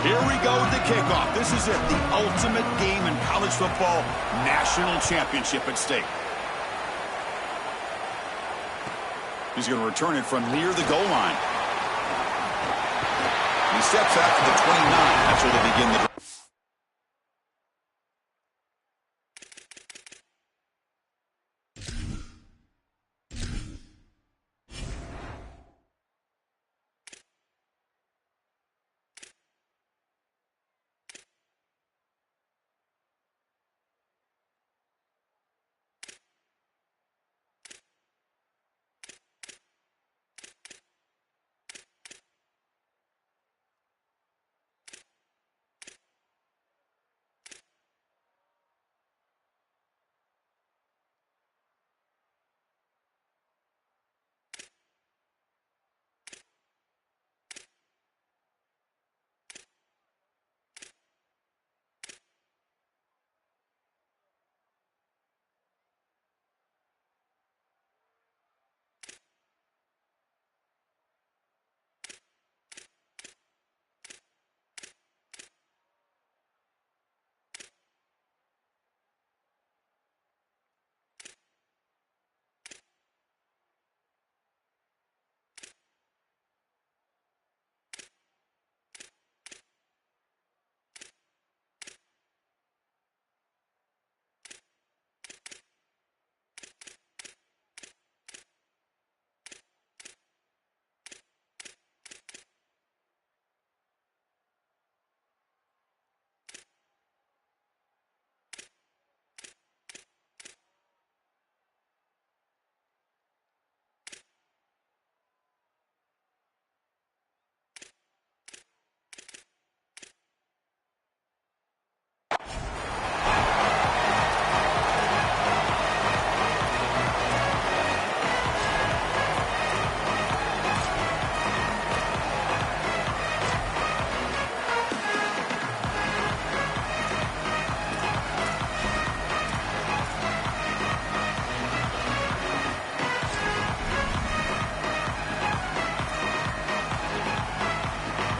Here we go with the kickoff. This is it, the ultimate game in college football, national championship at stake. He's going to return it from near the goal line. He steps out to the 29. That's where they begin the drive.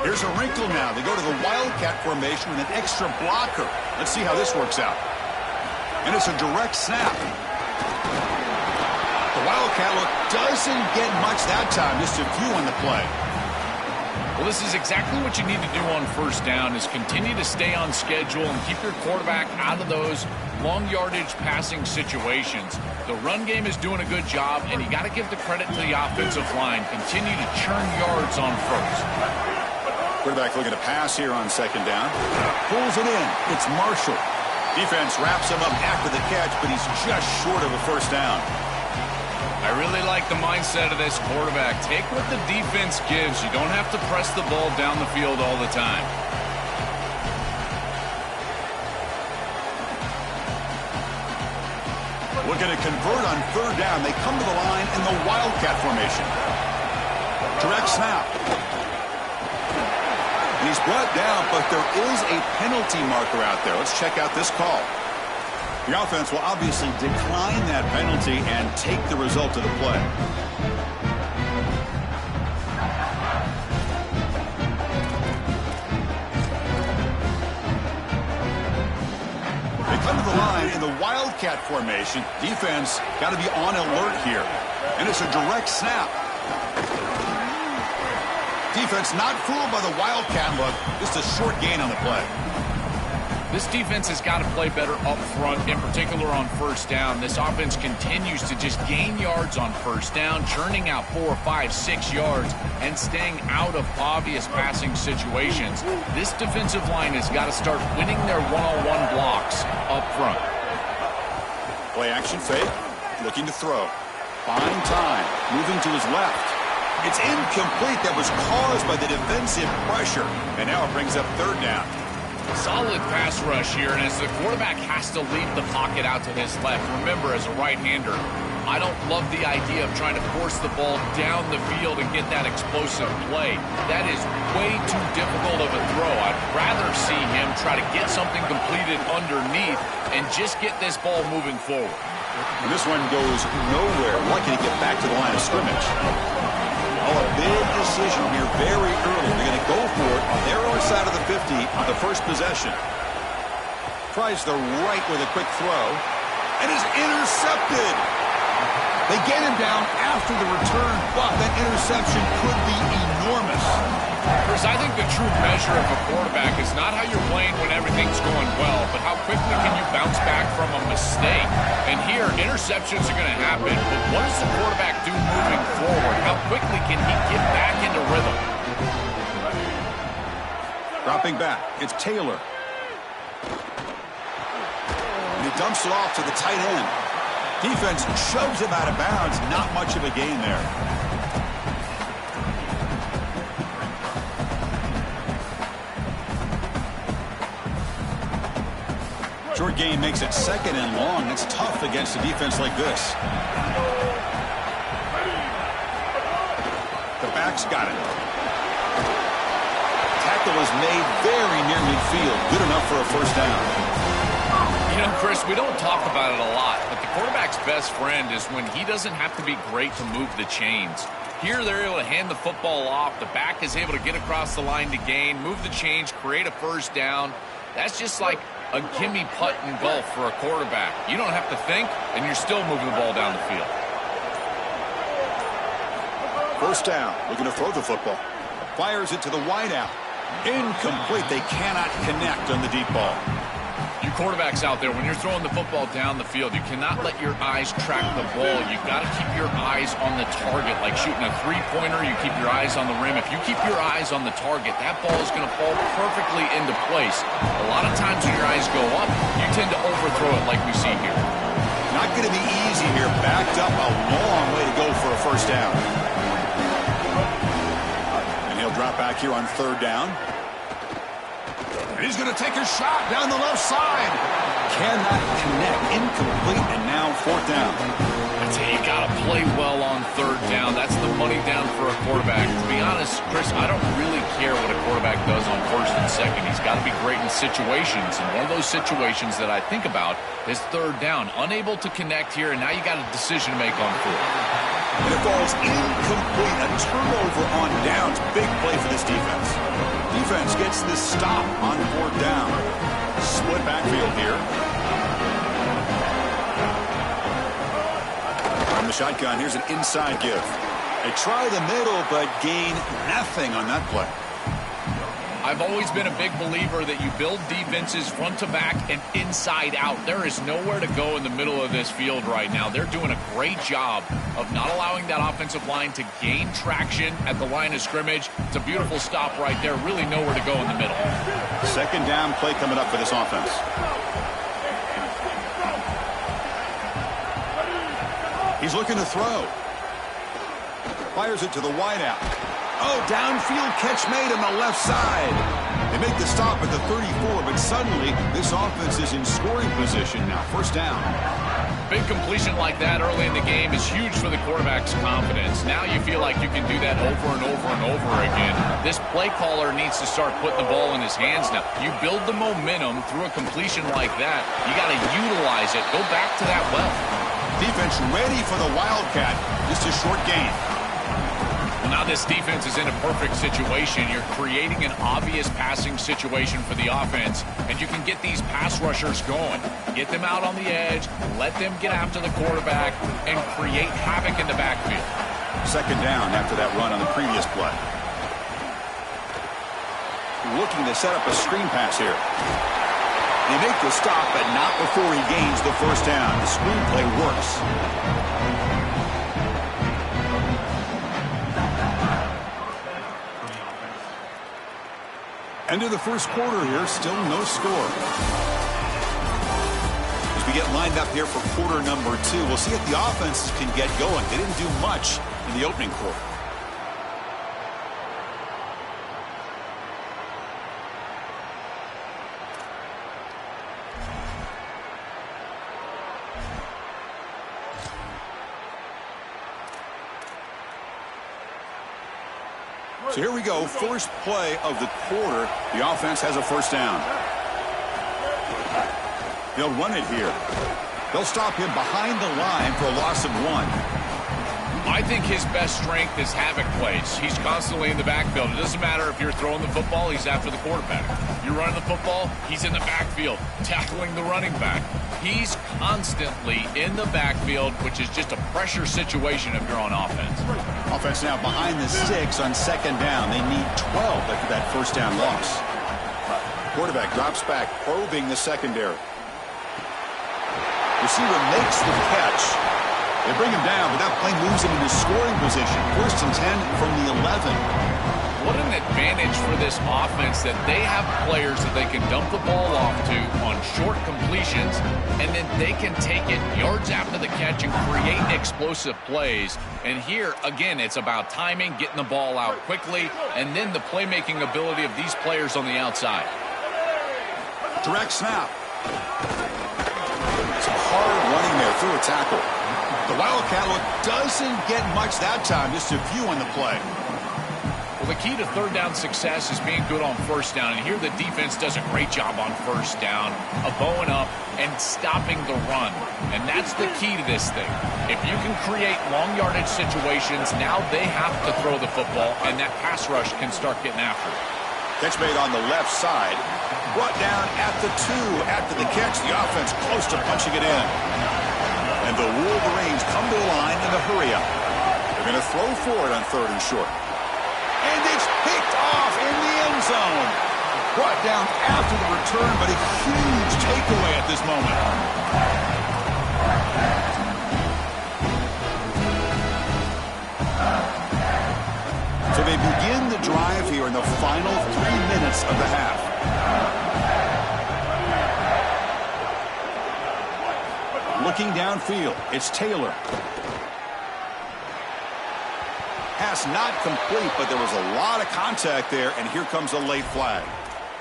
Here's a wrinkle now. They go to the Wildcat formation with an extra blocker. Let's see how this works out. And it's a direct snap. The Wildcat look doesn't get much that time. Just a few on the play. Well, this is exactly what you need to do on first down is continue to stay on schedule and keep your quarterback out of those long yardage passing situations. The run game is doing a good job, and you got to give the credit to the offensive line. Continue to churn yards on first. Quarterback looking to pass here on second down. Pulls it in. It's Marshall. Defense wraps him up after the catch, but he's just short of a first down. I really like the mindset of this quarterback. Take what the defense gives. You don't have to press the ball down the field all the time. Looking to convert on third down. They come to the line in the Wildcat formation. Direct snap. He's brought down, but there is a penalty marker out there. Let's check out this call. The offense will obviously decline that penalty and take the result of the play. They come to the line in the Wildcat formation. Defense got to be on alert here. And it's a direct snap. Defense not fooled by the Wildcat look. Just a short gain on the play. This defense has got to play better up front, in particular on first down. This offense continues to just gain yards on first down, churning out 4, 5, 6 yards, and staying out of obvious passing situations. This defensive line has got to start winning their one-on-one blocks up front. Play action fake, looking to throw. Fine time, moving to his left. It's incomplete. That was caused by the defensive pressure. And now it brings up third down. Solid pass rush here, and as the quarterback has to leave the pocket out to his left, remember, as a right-hander, I don't love the idea of trying to force the ball down the field and get that explosive play. That is way too difficult of a throw. I'd rather see him try to get something completed underneath and just get this ball moving forward. And this one goes nowhere. Lucky to get back to the line of scrimmage. Oh, a big decision here very early. They're going to go for it on their own side of the 50 on the first possession. Tries the right with a quick throw and is intercepted. They get him down after the return, but that interception could be enormous. Chris, I think the true measure of a quarterback is not how you're playing when everything's going well, but how quickly can you bounce back from a mistake. And here, interceptions are going to happen, but what does the quarterback do moving forward? How quickly can he get back into rhythm? Dropping back, it's Taylor. And he dumps it off to the tight end. Defense shoves him out of bounds. Not much of a gain there. Short gain makes it 2nd and long. It's tough against a defense like this. The back's got it. Tackle is made very near midfield. Good enough for a first down. You know, Chris, we don't talk about it a lot, but the quarterback's best friend is when he doesn't have to be great to move the chains. Here, they're able to hand the football off. The back is able to get across the line to gain, move the chains, create a first down. That's just like a gimme putt in golf for a quarterback. You don't have to think, and you're still moving the ball down the field. First down, looking to throw the football. Fires it to the wideout. Incomplete. They cannot connect on the deep ball. You quarterbacks out there, when you're throwing the football down the field, you cannot let your eyes track the ball. You've got to keep your eyes on the target. Like shooting a three-pointer, you keep your eyes on the rim. If you keep your eyes on the target, that ball is going to fall perfectly into place. A lot of times when your eyes go up, you tend to overthrow it like we see here. Not going to be easy here. Backed up a long way to go for a first down. And he'll drop back here on 3rd down. And he's going to take a shot down the left side. Cannot connect. Incomplete. And now 4th down. I tell you, you got to play well on 3rd down. That's the money down for a quarterback. To be honest, Chris, I don't really care what a quarterback does on 1st and 2nd. He's got to be great in situations. And one of those situations that I think about is 3rd down. Unable to connect here, and now you got a decision to make on 4th. And it falls incomplete. A turnover on downs. Big play for this defense. Defense gets this stop on 4th down. Split backfield here. From the shotgun, here's an inside give. They try the middle, but gain nothing on that play. I've always been a big believer that you build defenses front to back and inside out. There is nowhere to go in the middle of this field right now. They're doing a great job of not allowing that offensive line to gain traction at the line of scrimmage. It's a beautiful stop right there. Really nowhere to go in the middle. 2nd down play coming up for this offense. He's looking to throw. Fires it to the wideout. Oh, downfield catch made on the left side. They make the stop at the 34, but suddenly this offense is in scoring position now. 1st down. Big completion like that early in the game is huge for the quarterback's confidence. Now you feel like you can do that over and over and over again. This play caller needs to start putting the ball in his hands now. You build the momentum through a completion like that. You got to utilize it. Go back to that well. Defense ready for the Wildcat. Just a short gain. Well, now this defense is in a perfect situation. You're creating an obvious passing situation for the offense, and you can get these pass rushers going. Get them out on the edge, let them get after the quarterback, and create havoc in the backfield. 2nd down after that run on the previous play. Looking to set up a screen pass here. They make the stop, but not before he gains the 1st down. The screen play works. End of the 1st quarter here, still no score. As we get lined up here for quarter number 2, we'll see if the offenses can get going. They didn't do much in the opening quarter. So here we go, first play of the quarter. The offense has a first down. They'll run it here. They'll stop him behind the line for a loss of 1. I think his best strength is havoc plays. He's constantly in the backfield. It doesn't matter if you're throwing the football, he's after the quarterback. You're running the football, he's in the backfield, tackling the running back. He's constantly in the backfield, which is just a pressure situation if you're on offense. Offense now behind the 6 on second down. They need 12 after that first down loss. Quarterback drops back, probing the secondary. Receiver makes the catch. They bring him down, but that play moves him into scoring position. First and 10 from the 11. What an advantage for this offense that they have players that they can dump the ball off to on short completions, and then they can take it yards after the catch and create explosive plays. And here, again, it's about timing, getting the ball out quickly, and then the playmaking ability of these players on the outside. Direct snap. Some hard running there through a tackle. The Wildcat look doesn't get much that time, just a few on the play. Well, the key to third down success is being good on first down, and here the defense does a great job on first down of bowing up and stopping the run, and that's the key to this thing. If you can create long yardage situations, now they have to throw the football, and that pass rush can start getting after it. Catch made on the left side. Brought down at the 2 after the catch. The offense close to punching it in. And the Wolverines come to the line in a hurry-up. They're going to throw for it on third and short. And it's picked off in the end zone. Brought down after the return, but a huge takeaway at this moment. So they begin the drive here in the final 3 minutes of the half. Looking downfield, it's Taylor. Pass not complete, but there was a lot of contact there, and here comes a late flag.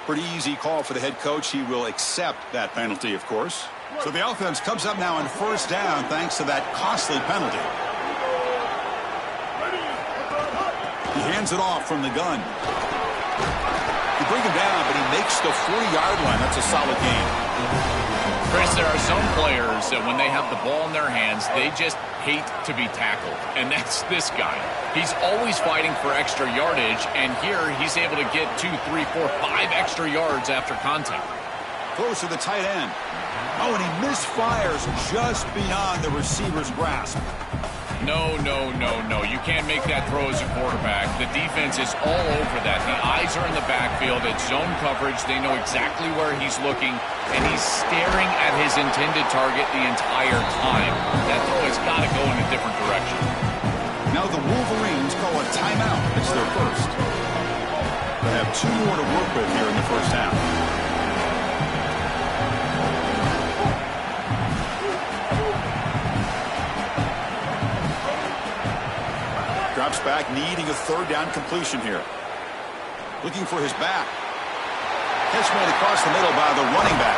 Pretty easy call for the head coach. He will accept that penalty, of course. So the offense comes up now on first down thanks to that costly penalty. He hands it off from the gun. You bring him down, but he makes the 40-yard line. That's a solid gain. Chris, there are some players that when they have the ball in their hands, they just hate to be tackled. And that's this guy. He's always fighting for extra yardage, and here he's able to get 2, 3, 4, 5 extra yards after contact. Close to the tight end. Oh, and he misfires just beyond the receiver's grasp. No. You can't make that throw as a quarterback. The defense is all over that. The eyes are in the backfield. It's zone coverage. They know exactly where he's looking, and he's staring at his intended target the entire time. That throw has got to go in a different direction. Now the Wolverines call a timeout. It's their first. They have 2 more to work with here in the first half. Drops back, needing a third down completion here. Looking for his back. Catch made across the middle by the running back.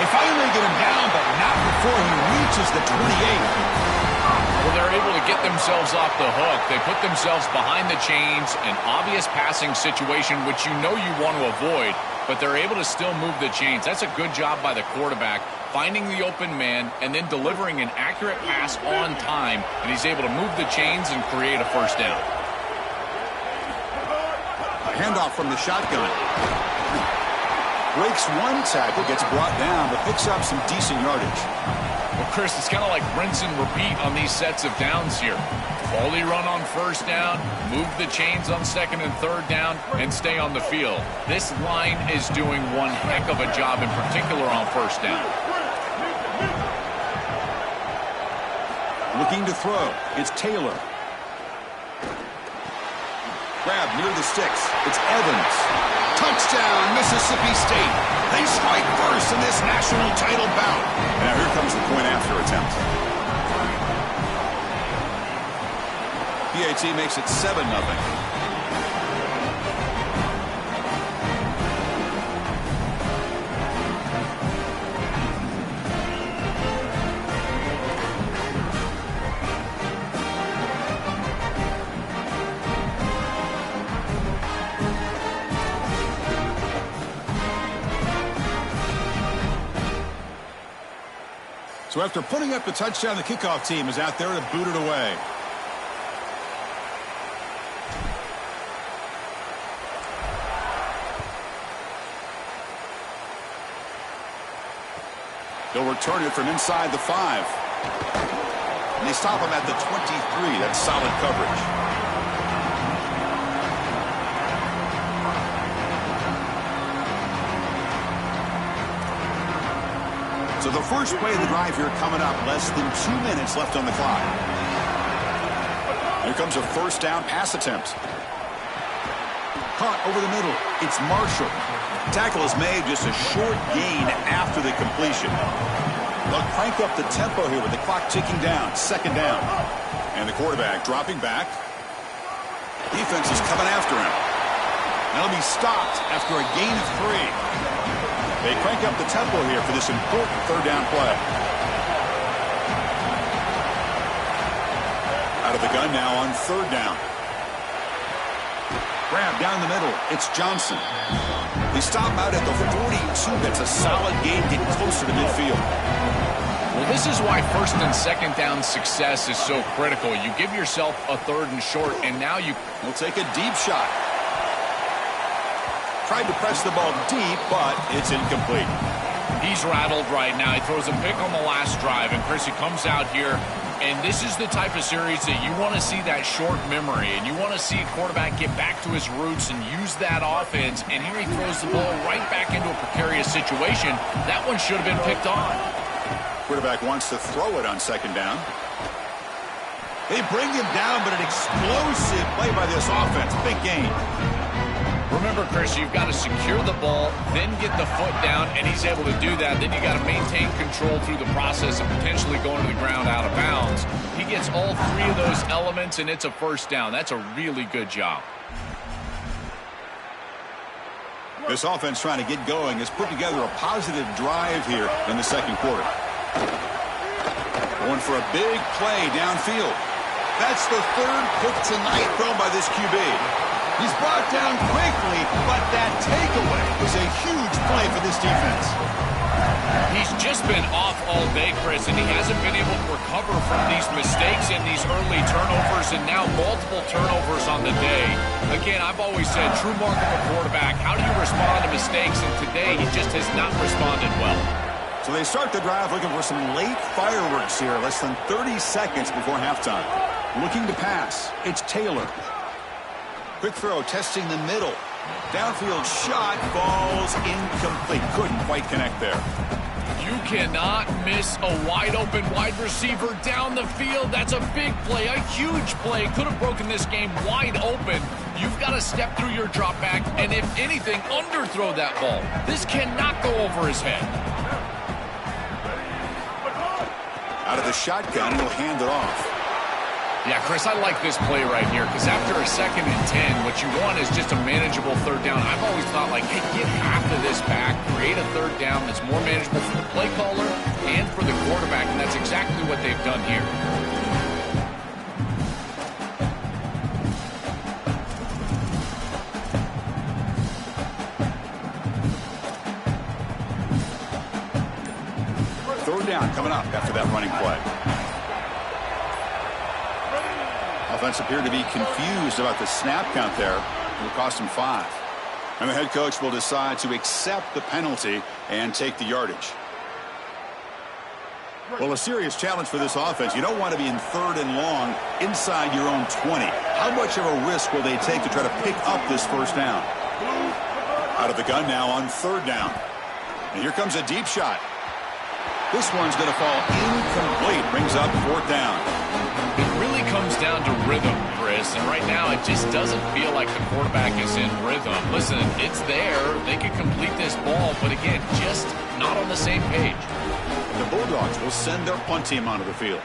They finally get him down, but not before he reaches the 28. Well, they're able to get themselves off the hook. They put themselves behind the chains, an obvious passing situation, which you know you want to avoid, but they're able to still move the chains. That's a good job by the quarterback, finding the open man and then delivering an accurate pass on time, and he's able to move the chains and create a first down. A handoff from the shotgun. Breaks one tackle, gets brought down, but picks up some decent yardage. Well, Chris, it's kind of like rinse and repeat on these sets of downs here. Quality run on first down, move the chains on second and third down, and stay on the field. This line is doing one heck of a job, in particular on first down. Looking to throw. It's Taylor. Grab near the sticks. It's Evans. Touchdown, Mississippi State. They strike first in this national title bout. Now here comes the point after attempt. PAT makes it 7-0. So after putting up the touchdown, the kickoff team is out there to boot it away. They'll return it from inside the 5. And they stop him at the 23. That's solid coverage. So the first play of the drive here coming up. Less than 2 minutes left on the clock. Here comes a first down pass attempt. Caught over the middle. It's Marshall. Tackle is made, just a short gain after the completion. They'll crank up the tempo here with the clock ticking down. Second down. And the quarterback dropping back. Defense is coming after him. Now he'll be stopped after a gain of 3. They crank up the tempo here for this important third down play. Out of the gun now on third down. Grab down the middle. It's Johnson. They stop out at the 42. That's a solid gain, getting closer to midfield. Well, this is why first and second down success is so critical. You give yourself a third and short, and now you will take a deep shot. Tried to press the ball deep, but it's incomplete. He's rattled right now. He throws a pick on the last drive, and Chris, he comes out here, and this is the type of series that you want to see that short memory, and you want to see a quarterback get back to his roots and use that offense, and here he throws the ball right back into a precarious situation. That one should have been picked on. Quarterback wants to throw it on second down. They bring him down, but an explosive play by this offense. Big gain. Remember, Chris, you've got to secure the ball, then get the foot down, and he's able to do that. Then you got to maintain control through the process of potentially going to the ground out of bounds. He gets all 3 of those elements, and it's a first down. That's a really good job. This offense trying to get going has put together a positive drive here in the second quarter. Going for a big play downfield. That's the third pick tonight thrown by this QB. He's brought down quickly, but that takeaway was a huge play for this defense. He's just been off all day, Chris, and he hasn't been able to recover from these mistakes and these early turnovers, and now multiple turnovers on the day. Again, I've always said, true mark of a quarterback, how do you respond to mistakes? And today, he just has not responded well. So they start the drive looking for some late fireworks here, less than 30 seconds before halftime. Looking to pass. It's Taylor. Quick throw, testing the middle. Downfield shot, falls incomplete. Couldn't quite connect there. You cannot miss a wide-open wide receiver down the field. That's a big play, a huge play. Could have broken this game wide open. You've got to step through your drop back, and if anything, underthrow that ball. This cannot go over his head. Out of the shotgun, he'll hand it off. Yeah, Chris, I like this play right here because after a 2nd and 10, what you want is just a manageable third down. I've always thought, like, hey, get half of this back, create a third down that's more manageable for the play caller and for the quarterback, and that's exactly what they've done here. Third down coming up after that running play. Offense appeared to be confused about the snap count there. It will cost him 5. And the head coach will decide to accept the penalty and take the yardage. Well, a serious challenge for this offense. You don't want to be in 3rd and long inside your own 20. How much of a risk will they take to try to pick up this first down? Out of the gun now on 3rd down. And here comes a deep shot. This one's going to fall incomplete. Brings up 4th down. It really comes down to rhythm, Chris, and right now it just doesn't feel like the quarterback is in rhythm. Listen, it's there. They could complete this ball, but again, just not on the same page. The Bulldogs will send their punt team onto the field.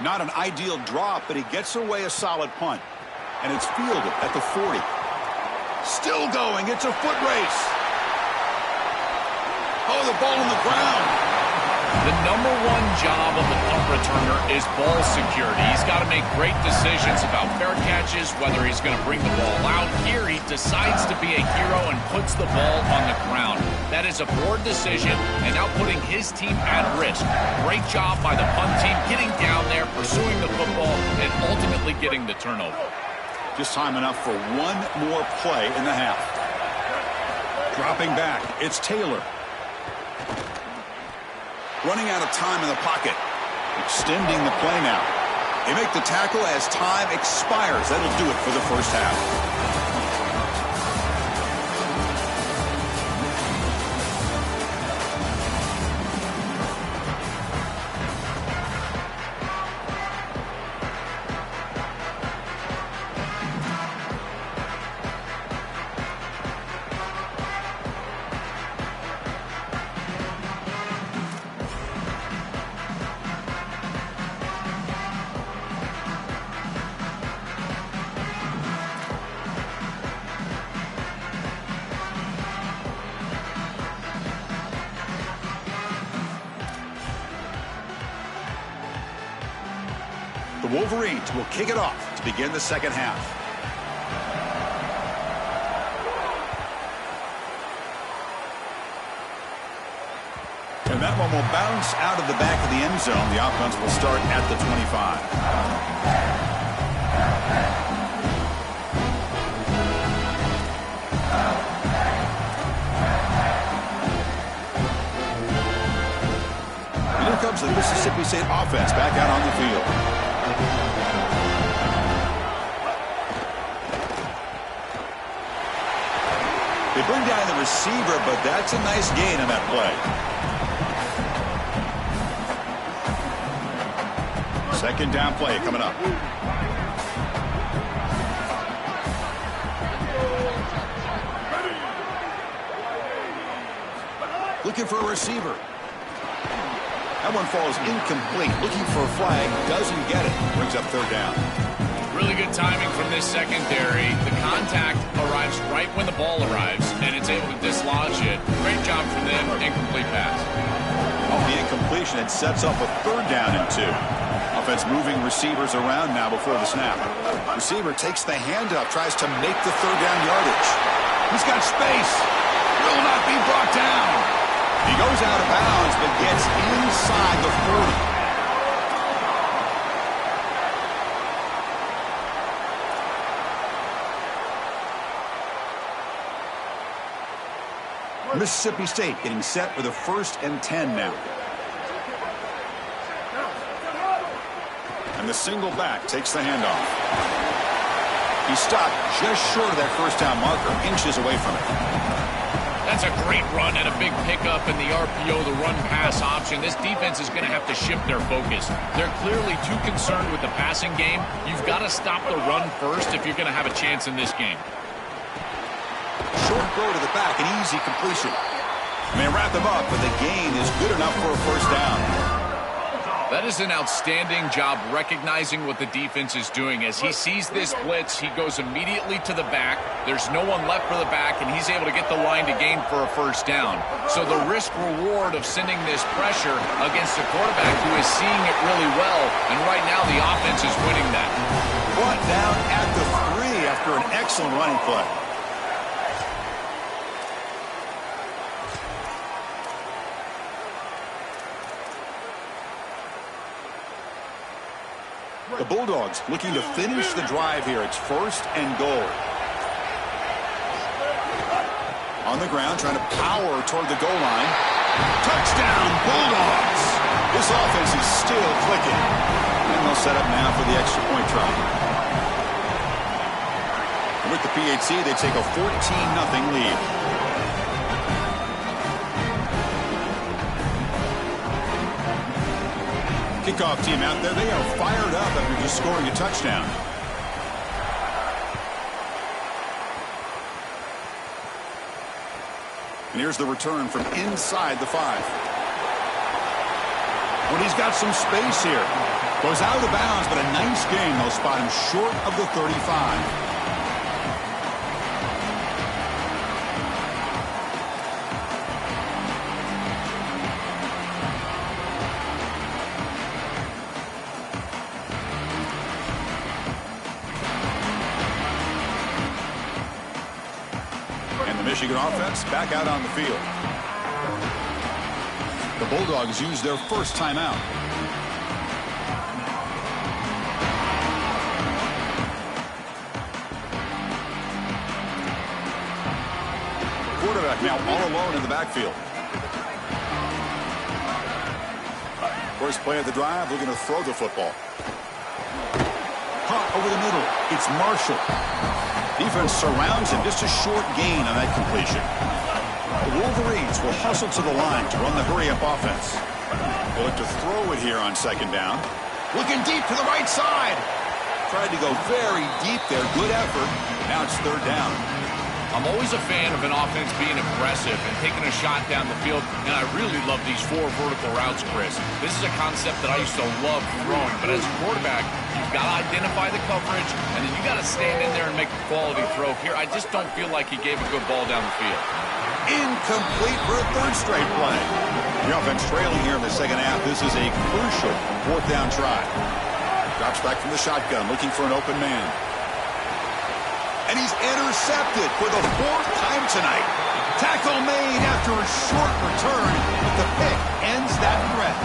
Not an ideal drop, but he gets away a solid punt. And it's fielded at the 40. Still going. It's a foot race. Oh, the ball on the ground. The number 1 job of the punt returner is ball security. He's got to make great decisions about fair catches, whether he's going to bring the ball out. Here, he decides to be a hero and puts the ball on the ground. That is a poor decision, and now putting his team at risk. Great job by the punt team getting down there, pursuing the football, and ultimately getting the turnover. Just time enough for one more play in the half. Dropping back, it's Taylor. Running out of time in the pocket. Extending the play now. They make the tackle as time expires. That'll do it for the first half. The Wolverines will kick it off to begin the second half. And that one will bounce out of the back of the end zone. The offense will start at the 25. And here comes the Mississippi State offense back out on the field. They bring down the receiver, but that's a nice gain on that play. Second down play coming up. Looking for a receiver. That one falls incomplete. Looking for a flag. Doesn't get it. Brings up third down. Really good timing from this secondary. The contact arrives right when the ball arrives, and it's able to dislodge it. Great job from them. Incomplete pass. Off the incompletion, it sets up a third down and 2. Offense moving receivers around now before the snap. Receiver takes the handoff, tries to make the third down yardage. He's got space. Will not be brought down. He goes out of bounds, but gets inside the 40. Mississippi State getting set with a 1st and 10 now. And the single back takes the handoff. He stopped just short of that first down marker, inches away from it. That's a great run and a big pickup in the RPO, the run-pass option. This defense is going to have to shift their focus. They're clearly too concerned with the passing game. You've got to stop the run first if you're going to have a chance in this game. Short throw to the back, an easy completion. May wrap him up, but the gain is good enough for a first down. That is an outstanding job recognizing what the defense is doing. As he sees this blitz, he goes immediately to the back. There's no one left for the back, and he's able to get the line to gain for a first down. So the risk-reward of sending this pressure against a quarterback who is seeing it really well, and right now the offense is winning that. Brought down at the 3 after an excellent running play. The Bulldogs looking to finish the drive here. It's 1st and goal. On the ground, trying to power toward the goal line. Touchdown, Bulldogs! This offense is still clicking. And they'll set up now for the extra point try. And with the PHC, they take a 14-0 lead. Kickoff team out there, they are fired up after just scoring a touchdown. And here's the return from inside the 5. When he's got some space here. Goes out of bounds, but a nice gain. They'll spot him short of the 35. Michigan offense back out on the field. The Bulldogs use their first timeout. Quarterback now all alone in the backfield. First play of the drive, looking to throw the football. Caught over the middle. It's Marshall. Defense surrounds him. Just a short gain on that completion. The Wolverines will hustle to the line to run the hurry-up offense. They'll look to throw it here on second down. Looking deep to the right side. Tried to go very deep there. Good effort. Now it's third down. I'm always a fan of an offense being aggressive and taking a shot down the field, and I really love these 4 vertical routes, Chris. This is a concept that I used to love throwing, but as a quarterback, you've got to identify the coverage, and then you got to stand in there and make a quality throw. Here, I just don't feel like he gave a good ball down the field. Incomplete for a third straight play. The offense trailing here in the second half. This is a crucial fourth down try. Drops back from the shotgun, looking for an open man. And he's intercepted for the 4th time tonight. Tackle made after a short return, but the pick ends that threat.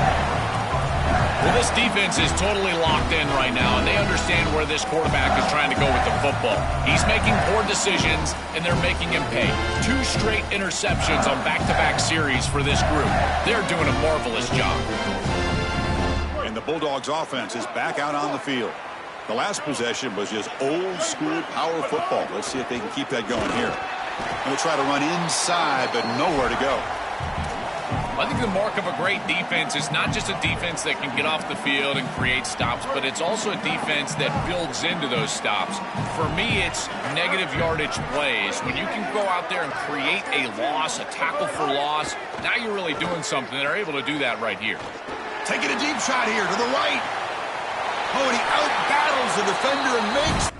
Well, this defense is totally locked in right now, and they understand where this quarterback is trying to go with the football. He's making poor decisions, and they're making him pay. 2 straight interceptions on back-to-back series for this group. They're doing a marvelous job. And the Bulldogs offense is back out on the field. The last possession was just old-school power football. Let's see if they can keep that going here. And we'll try to run inside, but nowhere to go. I think the mark of a great defense is not just a defense that can get off the field and create stops, but it's also a defense that builds into those stops. For me, it's negative yardage plays. When you can go out there and create a loss, a tackle for loss, now you're really doing something. They're able to do that right here. Taking a deep shot here to the right. Oh, and he out-battles the defender and makes